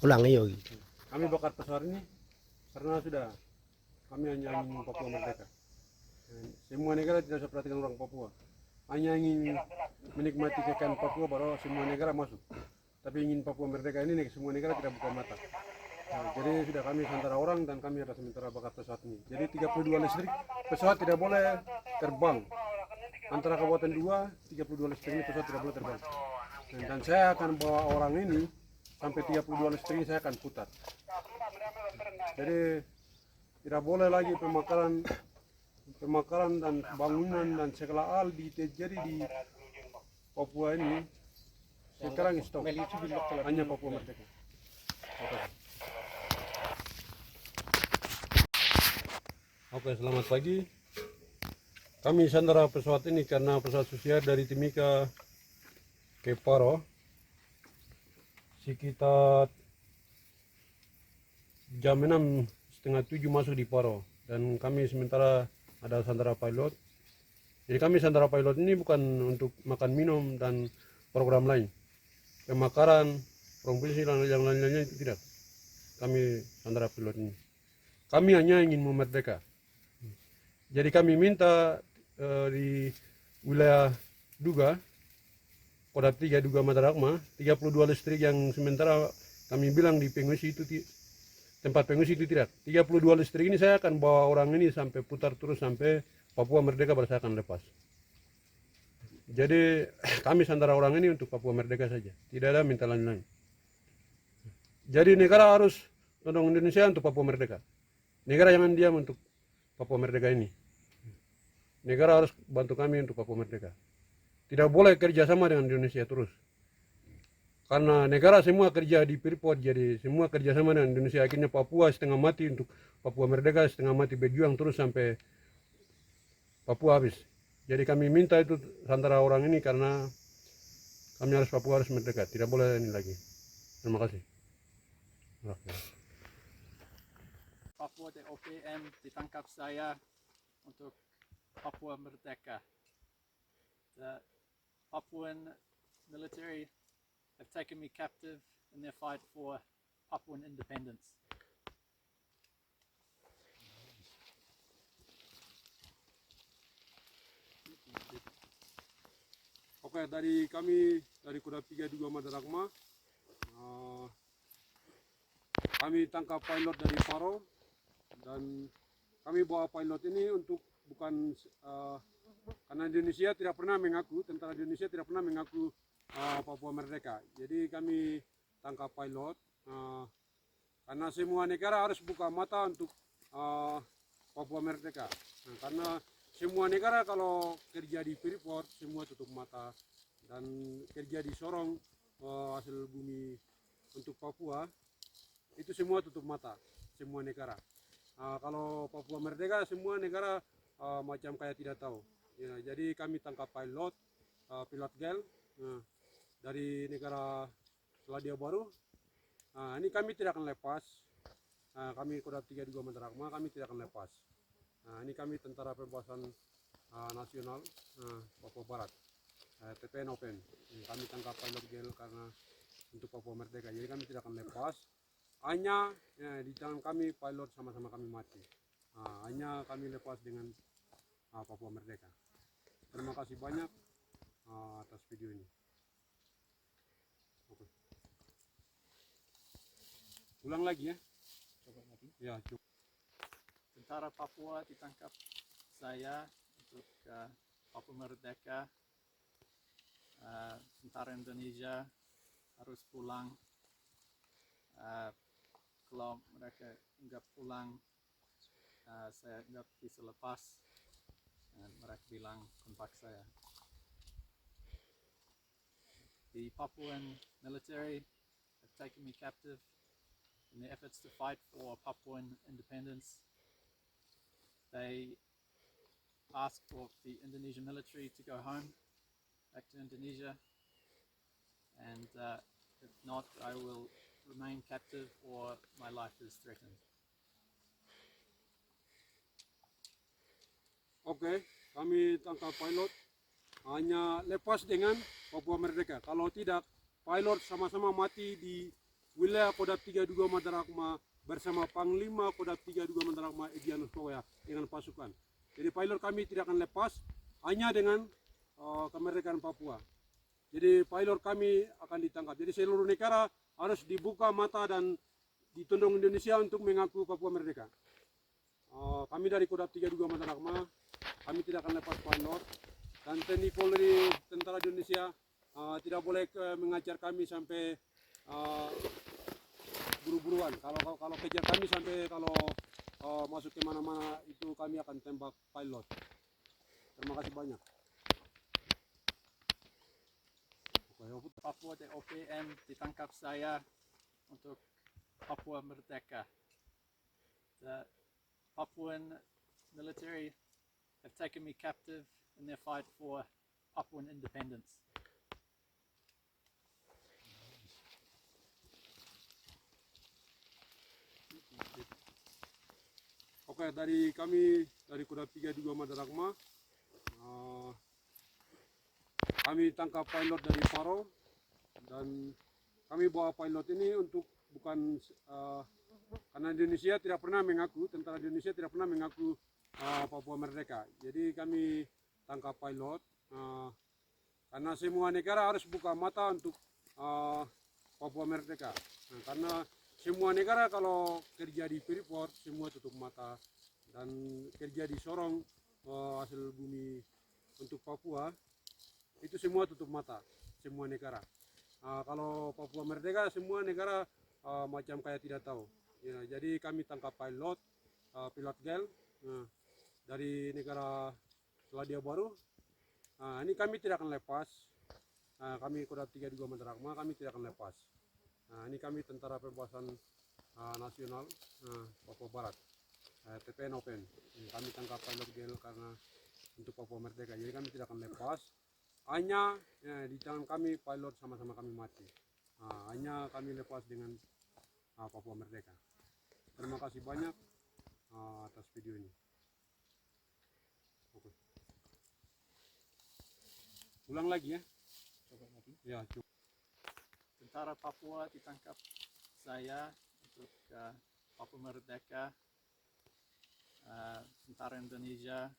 Ulang iyo. Kami bakar pesawat ini karena sudah kami hanya ingin Papua merdeka. Semua negara tidak usah perhatikan orang Papua. Hanya ingin menikmati kekayaan Papua baru semua negara masuk. Tapi ingin Papua merdeka ini semua negara tidak buka mata. Jadi sudah kami sementara orang dan kami ada sementara bakar pesawat ini. Jadi 32 listrik pesawat tidak boleh terbang. Antara kabupaten 2, 32 listrik ini pesawat tidak boleh terbang. Dan saya akan bawa orang ini sampai 32 listrik ini saya akan putar. Jadi tidak boleh lagi pemakaran dan bangunan dan segala hal terjadi di Papua ini. Sekarang stop. Hanya Papua merdeka. Oke, selamat pagi. Kami sandara pesawat ini karena pesawat susiar dari Timika ke Paro sekitar jam 6:30 masuk di Paro, dan kami sementara ada sandara pilot. Jadi kami sandara pilot ini bukan untuk makan minum dan program lain, pemakaran, provinsi dan yang lain-lainnya itu tidak. Kami sandara pilot ini, kami hanya ingin memerdeka. Jadi kami minta di wilayah Duga, Kodam 3 Duga Madarakma, 32 listrik yang sementara kami bilang di pengungsi itu tempat pengungsi itu tidak. 32 listrik ini saya akan bawa orang ini sampai putar terus sampai Papua merdeka baru saya akan lepas. Jadi kami sandara orang ini untuk Papua merdeka saja, tidak ada minta lain-lain. Jadi negara harus tolong Indonesia untuk Papua merdeka. Negara jangan diam untuk Papua merdeka ini. Negara harus bantu kami untuk Papua merdeka. Tidak boleh kerjasama dengan Indonesia terus. Karena negara semua kerja di Freeport, jadi semua kerjasama dengan Indonesia. Akhirnya Papua setengah mati untuk Papua merdeka, setengah mati berjuang terus sampai Papua habis. Jadi kami minta itu antara orang ini karena kami harus Papua harus merdeka. Tidak boleh ini lagi. Terima kasih. Papua DOPM ditangkap saya untuk Papua Merdeka. The Papuan military have taken me captive in their fight for Papuan independence. Oke, dari kami dari Kodam 3 Duga Madarakma, kami tangkap pilot dari Paro, dan kami bawa pilot ini untuk bukan karena Indonesia tidak pernah mengaku, tentara Indonesia tidak pernah mengaku Papua merdeka. Jadi kami tangkap pilot karena semua negara harus buka mata untuk Papua merdeka. Nah, karena semua negara kalau kerja di Freeport semua tutup mata, dan kerja di Sorong hasil bumi untuk Papua itu semua tutup mata, semua negara. Kalau Papua merdeka semua negara macam kayak tidak tahu. Ya, jadi kami tangkap pilot girl dari negara Selandia Baru. Ini kami tidak akan lepas. Kami Kodam 3 Duga Madarakma, kami tidak akan lepas. Ini kami Tentara Pembebasan Nasional Papua Barat, TPN Open. Kami tangkap pilot girl karena untuk Papua merdeka. Jadi kami tidak akan lepas. Hanya di tangan kami pilot sama-sama kami mati. Hanya kami lepas dengan Papua merdeka. Terima kasih banyak atas video ini. Oke. Ulang lagi ya. Coba lagi. Ya, cukup. Tentara Papua ditangkap saya untuk Papua Merdeka. Tentara Indonesia harus pulang. Kalau mereka enggak pulang, saya enggak bisa lepas. Dan mereka bilang kontak saya. The Papuan military have taken me captive in their efforts to fight for Papuan independence. They asked for the Indonesian military to go home, back to Indonesia, and if not, I will remain captive or my life is threatened. Oke, kami tangkap pilot, hanya lepas dengan Papua merdeka. Kalau tidak, pilot sama-sama mati di wilayah Kodam 32 Madarakma bersama Panglima Kodam 32 Madarakma Egyanus Koya dengan pasukan. Jadi pilot kami tidak akan lepas hanya dengan kemerdekaan Papua. Jadi pilot kami akan ditangkap. Jadi seluruh negara harus dibuka mata dan ditundung Indonesia untuk mengaku Papua merdeka. Kami dari Kodam 32 Madarakma, kami tidak akan lepas pilot. Dan TNI Polri, Tentara Indonesia tidak boleh mengajar kami sampai buru-buruan. Kalau kejar kami sampai kalau masuk ke mana-mana itu kami akan tembak pilot. Terima kasih banyak. Papua OPM ditangkap saya untuk Papua Merdeka. The Papuan military have taken me captive in their fight for Papuan independence. Oke, dari kami dari Kodam 32 Madarakma, kami tangkap pilot dari Paro dan kami bawa pilot ini untuk bukan karena Indonesia tidak pernah mengaku, tentara Indonesia tidak pernah mengaku Papua merdeka. Jadi kami tangkap pilot karena semua negara harus buka mata untuk Papua merdeka. Nah, karena semua negara kalau kerja di Freeport semua tutup mata dan kerja di Sorong hasil bumi untuk Papua itu semua tutup mata semua negara. Kalau Papua merdeka semua negara macam kayak tidak tahu. Ya, jadi kami tangkap pilot girl dari negara Selandia Baru. Ini kami tidak akan lepas. Kami Kodam 32 Madarakma kami tidak akan lepas. Ini kami Tentara Pembebasan Nasional Papua Barat, TPN Open. Kami tangkap pilot girl karena untuk Papua merdeka. Jadi kami tidak akan lepas. Hanya di tangan kami pilot sama-sama kami mati. Hanya kami lepas dengan Papua merdeka. Terima kasih banyak atas video ini. Oke. Ulang lagi ya. Coba lagi. Ya, coba. Tentara Papua ditangkap saya untuk Papua Merdeka. Tentara Indonesia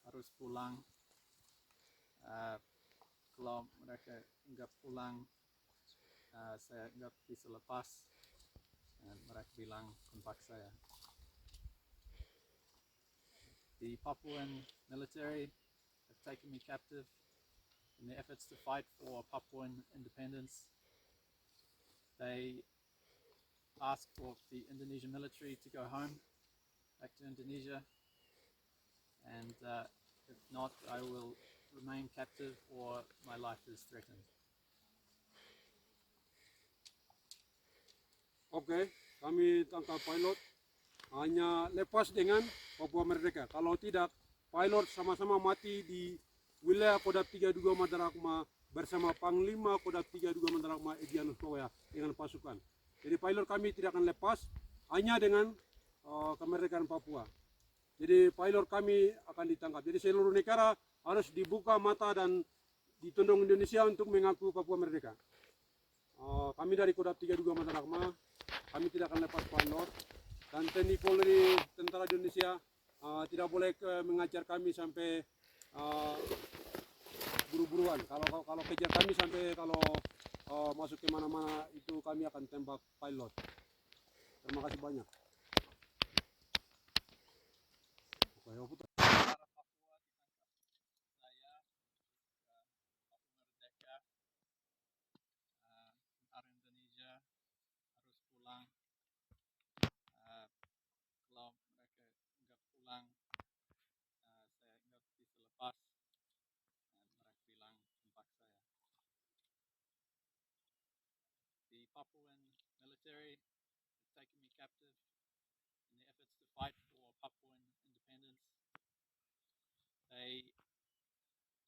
harus pulang. Kalau mereka nggak pulang, saya nggak bisa lepas. Dan mereka bilang kontak saya. The Papuan military have taken me captive in their efforts to fight for Papuan independence. They asked for the Indonesian military to go home, back to Indonesia, and if not, I will remain captive or my life is threatened. Oke, kami tangkap pilot hanya lepas dengan Papua merdeka. Kalau tidak, pilot sama-sama mati di wilayah Kodam 32 Madarakma bersama Panglima Kodam 32 Madarakma Egyanus Koya dengan pasukan. Jadi pilot kami tidak akan lepas hanya dengan kemerdekaan Papua. Jadi pilot kami akan ditangkap. Jadi seluruh negara harus dibuka mata dan ditundung Indonesia untuk mengaku Papua merdeka. Kami dari Kodam 32 Madarakma, kami tidak akan lepas pilot. Dan TNI Polri, Tentara Indonesia tidak boleh mengajar kami sampai buru-buruan. Kalau kejar kami sampai kalau masuk ke mana-mana itu kami akan tembak pilot. Terima kasih banyak. Oke, Tentara Papua ditangkap saya Papua Merdeka. Tentara Indonesia harus pulang. Kalau mereka nggak pulang, saya nggak bisa lepas. Dan mereka bilang kontak saya. The Papuan military have taken me captive in their efforts to fight for Papuan independence. They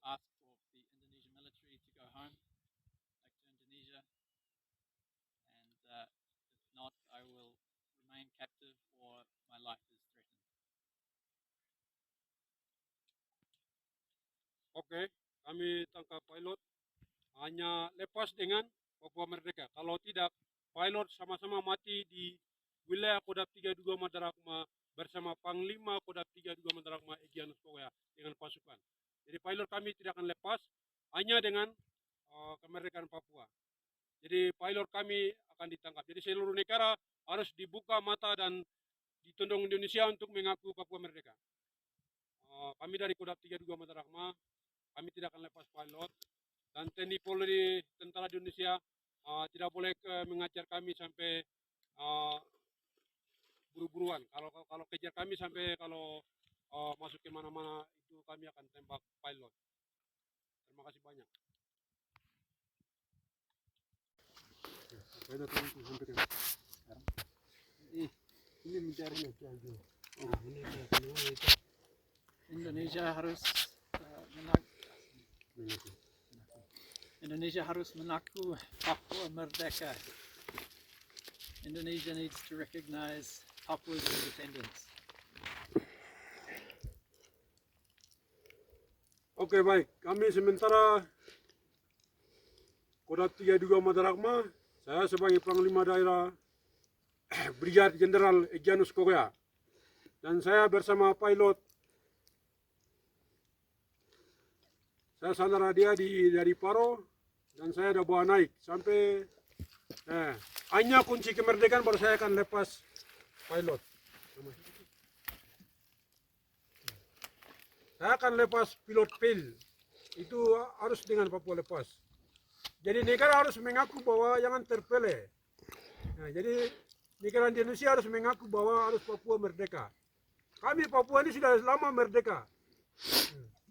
asked for the Indonesian military to go home, back to Indonesia, and if not, I will remain captive or my life is threatened. Oke, kami tangkap pilot hanya lepas dengan Papua Merdeka. Kalau tidak, pilot sama-sama mati di wilayah Kodam 3 Duga Madarakma bersama Panglima Kodam 3 Duga Madarakma Egyanus Kogoya dengan pasukan. Jadi pilot kami tidak akan lepas hanya dengan kemerdekaan Papua. Jadi pilot kami akan ditangkap. Jadi seluruh negara harus dibuka mata dan ditundung Indonesia untuk mengaku Papua Merdeka. Kami dari Kodam 3 Duga Madarakma, kami tidak akan lepas pilot. Dan TNI Polri, Tentara Indonesia tidak boleh mengajar kami sampai buru-buruan. Kalau kejar kami sampai kalau masuk ke mana-mana itu kami akan tembak pilot. Terima kasih banyak. Ini mencari Indonesia harus Indonesia harus mengaku Papua merdeka. Indonesia needs to recognize Papua's independence. Oke, baik. Kami sementara Kodam 3 Duga Madarakma, saya sebagai Panglima Daerah Brigadier Jenderal Egyanus Kogoya, dan saya bersama pilot, saya sandara dia dari Paro, dan saya ada bawa naik sampai hanya kunci kemerdekaan baru saya akan lepas pilot. Saya akan lepas pilot PIL, itu harus dengan Papua lepas. Jadi negara harus mengaku bahwa jangan terpele. Nah, jadi negara Indonesia harus mengaku bahwa harus Papua merdeka. Kami Papua ini sudah lama merdeka.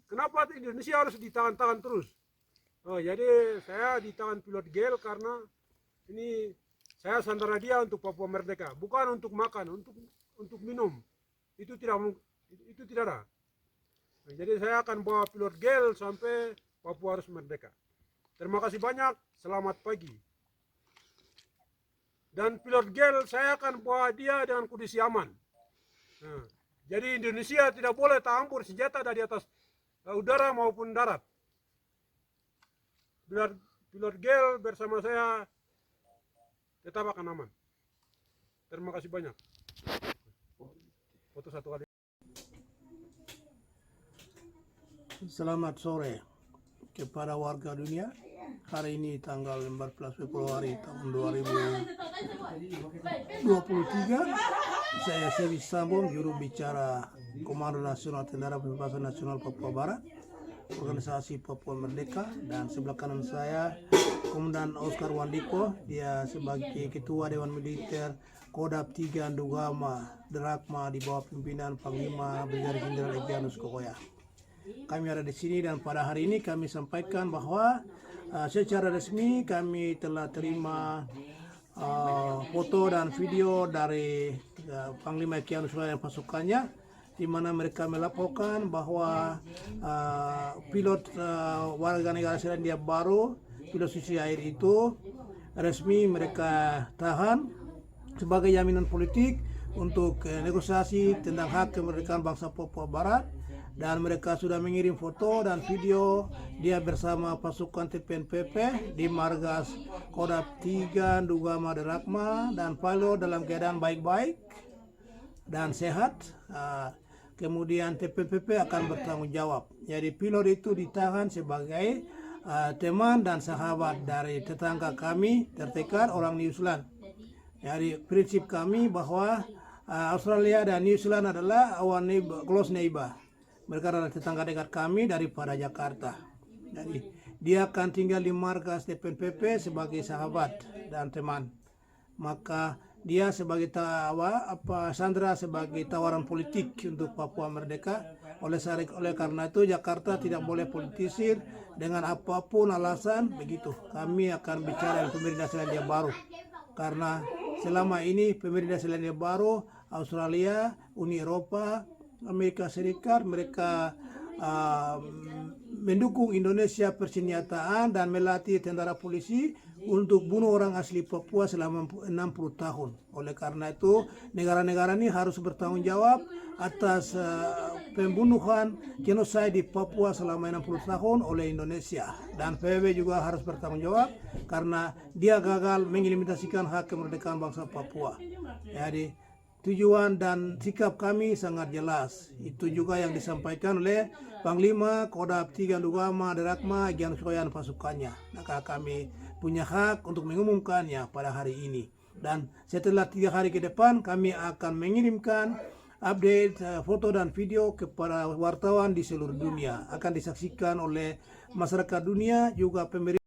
Kenapa Indonesia harus ditahan-tahan terus? Jadi saya ditahan pilot GEL karena ini saya sandara dia untuk Papua merdeka, bukan untuk makan, untuk minum. Itu tidak ada. Nah, jadi saya akan bawa pilot GEL sampai Papua harus merdeka. Terima kasih banyak, selamat pagi. Dan pilot GEL saya akan bawa dia dengan kondisi aman. Nah, jadi Indonesia tidak boleh campur senjata dari atas udara maupun darat. Pilot GEL bersama saya tetap akan aman. Terima kasih banyak. Foto satu kali. Selamat sore kepada warga dunia. Hari ini tanggal 14 Februari tahun 2023. Saya Sevi Sambong, juru bicara Komando Nasional Tentara Pembebasan Nasional Papua Barat, organisasi Papua Merdeka, dan sebelah kanan saya Komandan Oscar Wandiko, dia sebagai Ketua Dewan Militer Kodam 3 Duga Madarakma di bawah pimpinan Panglima Brigadier Jenderal Egyanus Kogoya. Kami ada di sini dan pada hari ini kami sampaikan bahwa secara resmi kami telah terima foto dan video dari Panglima Egyanus Kogoya dan pasukannya, di mana mereka melaporkan bahwa pilot warga negara Selandia Baru, pilot Susi Air itu resmi mereka tahan sebagai jaminan politik untuk negosiasi tentang hak kemerdekaan bangsa Papua Barat. Dan mereka sudah mengirim foto dan video dia bersama pasukan TPNPP di margas Kodam 3 Duga Madarakma, dan pilot dalam keadaan baik-baik dan sehat. Kemudian TPNPP akan bertanggung jawab. Jadi pilot itu ditahan sebagai teman dan sahabat dari tetangga kami tertekan orang New Zealand. Jadi prinsip kami bahwa Australia dan New Zealand adalah our neighbor, close neighbor. Mereka adalah tetangga dekat kami daripada Jakarta. Jadi dia akan tinggal di markas TPNPP sebagai sahabat dan teman. Maka dia sebagai Sandra sebagai tawaran politik untuk Papua Merdeka. Oleh karena itu Jakarta tidak boleh politisir dengan apapun alasan begitu. Kami akan bicara dengan pemerintah Selandia Baru. Karena selama ini pemerintah Selandia Baru, Australia, Uni Eropa, Amerika Serikat, mereka mendukung Indonesia persenjataan dan melatih tentara polisi untuk bunuh orang asli Papua selama 60 tahun. Oleh karena itu, negara-negara ini harus bertanggung jawab atas pembunuhan genosida di Papua selama 60 tahun oleh Indonesia. Dan PBB juga harus bertanggung jawab karena dia gagal mengimplementasikan hak kemerdekaan bangsa Papua. Jadi tujuan dan sikap kami sangat jelas. Itu juga yang disampaikan oleh Panglima Kodam 3 Dugama Derakma Gian Soyan pasukannya. Maka kami punya hak untuk mengumumkannya pada hari ini. Dan setelah 3 hari ke depan kami akan mengirimkan update foto dan video kepada wartawan di seluruh dunia. Akan disaksikan oleh masyarakat dunia juga pemerintah.